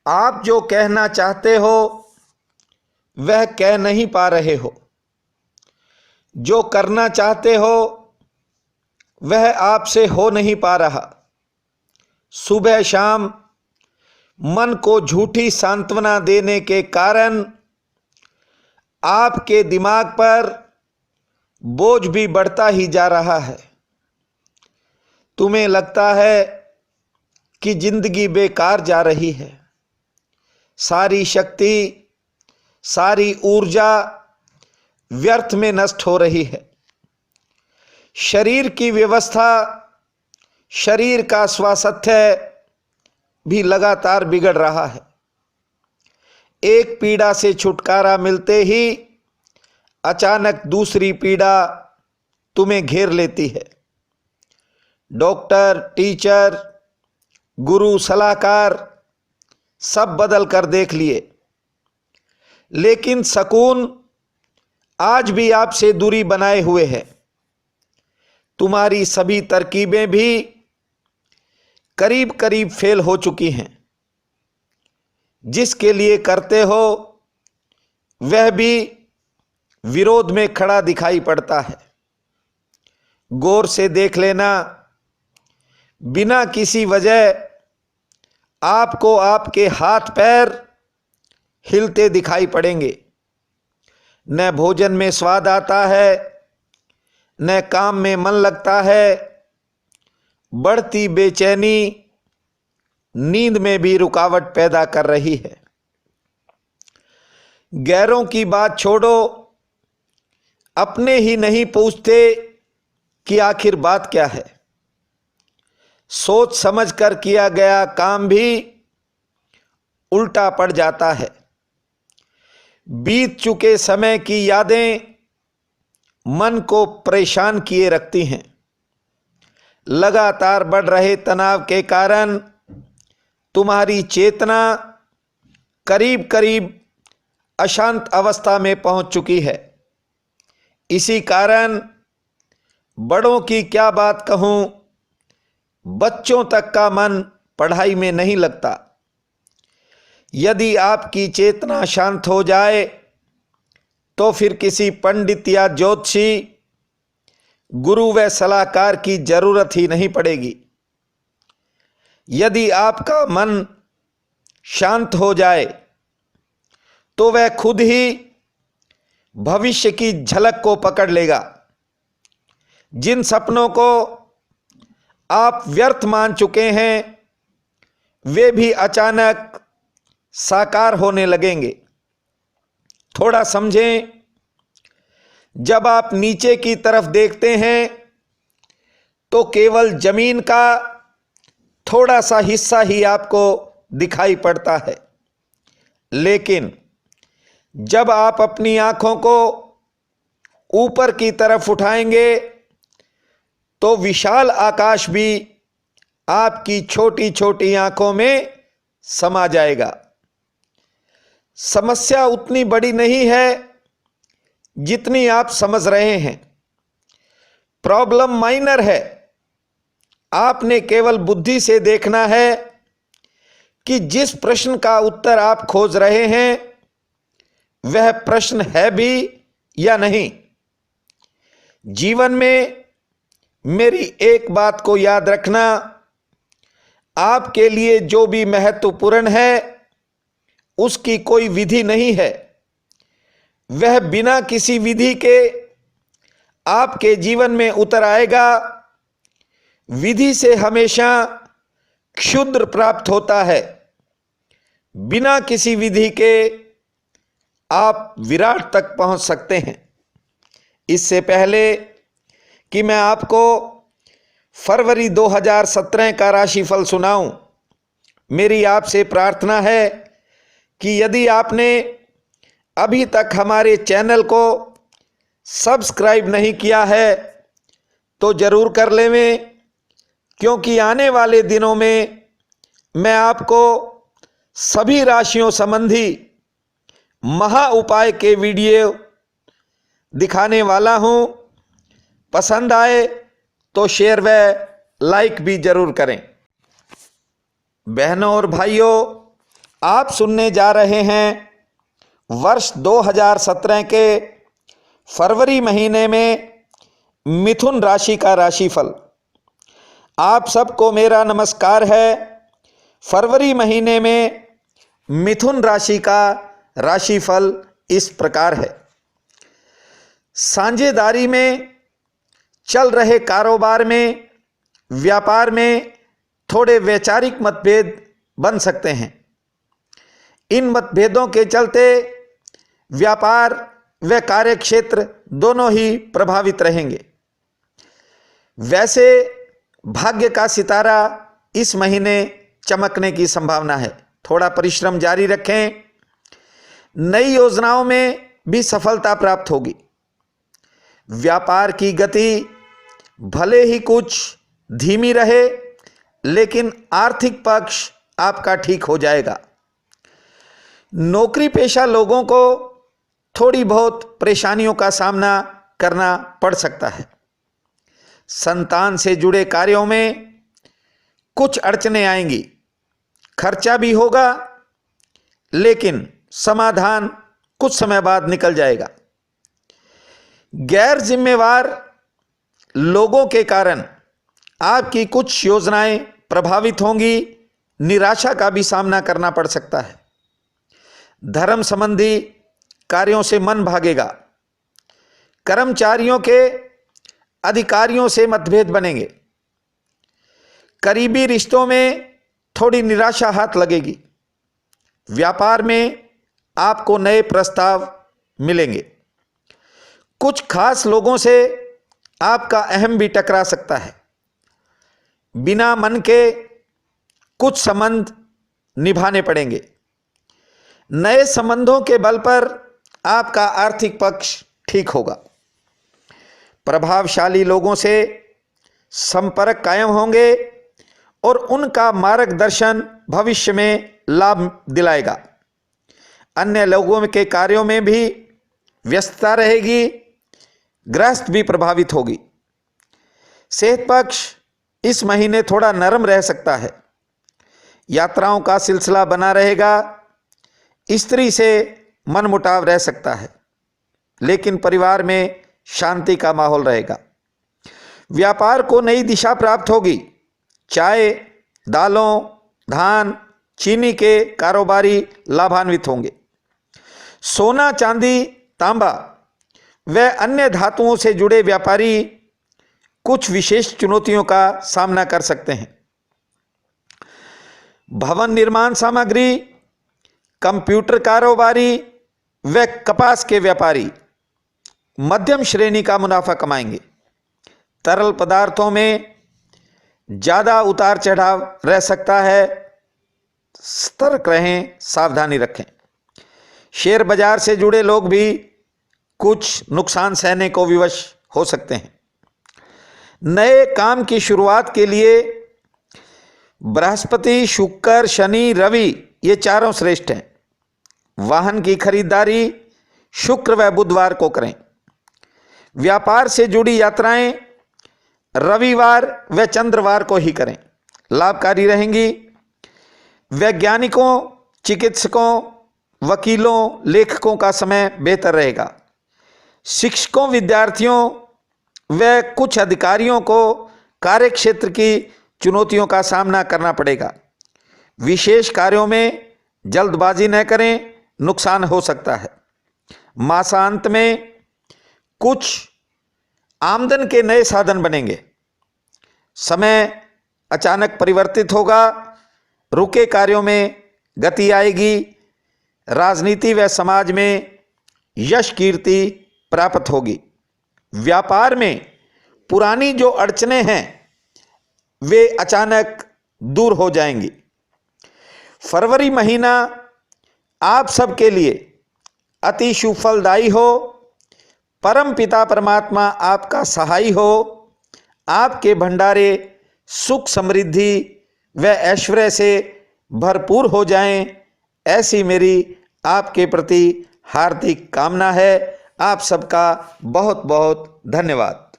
आप जो कहना चाहते हो वह कह नहीं पा रहे हो। जो करना चाहते हो वह आपसे हो नहीं पा रहा। सुबह शाम मन को झूठी सांत्वना देने के कारण आपके दिमाग पर बोझ भी बढ़ता ही जा रहा है। तुम्हें लगता है कि जिंदगी बेकार जा रही है। सारी शक्ति, सारी ऊर्जा व्यर्थ में नष्ट हो रही है। शरीर की व्यवस्था, शरीर का स्वास्थ्य भी लगातार बिगड़ रहा है। एक पीड़ा से छुटकारा मिलते ही अचानक दूसरी पीड़ा तुम्हें घेर लेती है। डॉक्टर, टीचर, गुरु, सलाहकार सब बदल कर देख लिए, लेकिन सुकून आज भी आपसे दूरी बनाए हुए है। तुम्हारी सभी तरकीबें भी करीब करीब फेल हो चुकी हैं। जिसके लिए करते हो वह भी विरोध में खड़ा दिखाई पड़ता है। गौर से देख लेना, बिना किसी वजह आपको आपके हाथ पैर हिलते दिखाई पड़ेंगे। न भोजन में स्वाद आता है, न काम में मन लगता है। बढ़ती बेचैनी नींद में भी रुकावट पैदा कर रही है। गैरों की बात छोड़ो, अपने ही नहीं पूछते कि आखिर बात क्या है। सोच समझ कर किया गया काम भी उल्टा पड़ जाता है। बीत चुके समय की यादें मन को परेशान किए रखती हैं। लगातार बढ़ रहे तनाव के कारण तुम्हारी चेतना करीब करीब अशांत अवस्था में पहुंच चुकी है। इसी कारण बड़ों की क्या बात कहूं, बच्चों तक का मन पढ़ाई में नहीं लगता। यदि आपकी चेतना शांत हो जाए तो फिर किसी पंडित या ज्योतिषी, गुरु व सलाहकार की जरूरत ही नहीं पड़ेगी। यदि आपका मन शांत हो जाए तो वह खुद ही भविष्य की झलक को पकड़ लेगा। जिन सपनों को आप व्यर्थ मान चुके हैं वे भी अचानक साकार होने लगेंगे। थोड़ा समझें, जब आप नीचे की तरफ देखते हैं तो केवल जमीन का थोड़ा सा हिस्सा ही आपको दिखाई पड़ता है, लेकिन जब आप अपनी आंखों को ऊपर की तरफ उठाएंगे तो विशाल आकाश भी आपकी छोटी छोटी आंखों में समा जाएगा। समस्या उतनी बड़ी नहीं है जितनी आप समझ रहे हैं। प्रॉब्लम माइनर है। आपने केवल बुद्धि से देखना है कि जिस प्रश्न का उत्तर आप खोज रहे हैं वह प्रश्न है भी या नहीं। जीवन में मेरी एक बात को याद रखना, आपके लिए जो भी महत्वपूर्ण है उसकी कोई विधि नहीं है। वह बिना किसी विधि के आपके जीवन में उतर आएगा। विधि से हमेशा क्षुद्र प्राप्त होता है। बिना किसी विधि के आप विराट तक पहुंच सकते हैं। इससे पहले कि मैं आपको फरवरी 2017 का राशिफल सुनाऊं, मेरी आपसे प्रार्थना है कि यदि आपने अभी तक हमारे चैनल को सब्सक्राइब नहीं किया है तो जरूर कर लें, क्योंकि आने वाले दिनों में मैं आपको सभी राशियों संबंधी महा उपाय के वीडियो दिखाने वाला हूं। पसंद आए तो शेयर व लाइक भी जरूर करें। बहनों और भाइयों, आप सुनने जा रहे हैं वर्ष 2017 के फरवरी महीने में मिथुन राशि का राशिफल। आप सबको मेरा नमस्कार है। फरवरी महीने में मिथुन राशि का राशिफल इस प्रकार है। साझेदारी में चल रहे कारोबार में, व्यापार में थोड़े वैचारिक मतभेद बन सकते हैं। इन मतभेदों के चलते व्यापार व कार्यक्षेत्र दोनों ही प्रभावित रहेंगे। वैसे भाग्य का सितारा इस महीने चमकने की संभावना है। थोड़ा परिश्रम जारी रखें। नई योजनाओं में भी सफलता प्राप्त होगी। व्यापार की गति भले ही कुछ धीमी रहे, लेकिन आर्थिक पक्ष आपका ठीक हो जाएगा। नौकरी पेशा लोगों को थोड़ी बहुत परेशानियों का सामना करना पड़ सकता है। संतान से जुड़े कार्यों में कुछ अड़चनें आएंगी। खर्चा भी होगा, लेकिन समाधान कुछ समय बाद निकल जाएगा। गैर जिम्मेवार लोगों के कारण आपकी कुछ योजनाएं प्रभावित होंगी। निराशा का भी सामना करना पड़ सकता है। धर्म संबंधी कार्यों से मन भागेगा। कर्मचारियों के अधिकारियों से मतभेद बनेंगे। करीबी रिश्तों में थोड़ी निराशा हाथ लगेगी। व्यापार में आपको नए प्रस्ताव मिलेंगे। कुछ खास लोगों से आपका अहम भी टकरा सकता है। बिना मन के कुछ संबंध निभाने पड़ेंगे। नए संबंधों के बल पर आपका आर्थिक पक्ष ठीक होगा। प्रभावशाली लोगों से संपर्क कायम होंगे और उनका मार्गदर्शन भविष्य में लाभ दिलाएगा। अन्य लोगों के कार्यों में भी व्यस्तता रहेगी। गृहस्थ भी प्रभावित होगी। सेहत पक्ष इस महीने थोड़ा नरम रह सकता है। यात्राओं का सिलसिला बना रहेगा। स्त्री से मनमुटाव रह सकता है, लेकिन परिवार में शांति का माहौल रहेगा। व्यापार को नई दिशा प्राप्त होगी। चाय, दालों, धान, चीनी के कारोबारी लाभान्वित होंगे। सोना, चांदी, तांबा व अन्य धातुओं से जुड़े व्यापारी कुछ विशेष चुनौतियों का सामना कर सकते हैं। भवन निर्माण सामग्री, कंप्यूटर कारोबारी व कपास के व्यापारी मध्यम श्रेणी का मुनाफा कमाएंगे। तरल पदार्थों में ज़्यादा उतार चढ़ाव रह सकता है। सतर्क रहें, सावधानी रखें। शेयर बाजार से जुड़े लोग भी कुछ नुकसान सहने को विवश हो सकते हैं। नए काम की शुरुआत के लिए बृहस्पति, शुक्र, शनि, रवि ये चारों श्रेष्ठ हैं। वाहन की खरीदारी शुक्र व बुधवार को करें। व्यापार से जुड़ी यात्राएं रविवार व चंद्रवार को ही करें, लाभकारी रहेंगी। वैज्ञानिकों, चिकित्सकों, वकीलों, लेखकों का समय बेहतर रहेगा। शिक्षकों, विद्यार्थियों व कुछ अधिकारियों को कार्यक्षेत्र की चुनौतियों का सामना करना पड़ेगा। विशेष कार्यों में जल्दबाजी न करें, नुकसान हो सकता है। मासांत में कुछ आमदन के नए साधन बनेंगे। समय अचानक परिवर्तित होगा। रुके कार्यों में गति आएगी। राजनीति व समाज में यश कीर्ति प्राप्त होगी। व्यापार में पुरानी जो अड़चनें हैं वे अचानक दूर हो जाएंगी। फरवरी महीना आप सबके लिए अति शुभ फलदायी हो। परम पिता परमात्मा आपका सहाय हो। आपके भंडारे सुख, समृद्धि व ऐश्वर्य से भरपूर हो जाएं, ऐसी मेरी आपके प्रति हार्दिक कामना है। आप सबका बहुत बहुत धन्यवाद।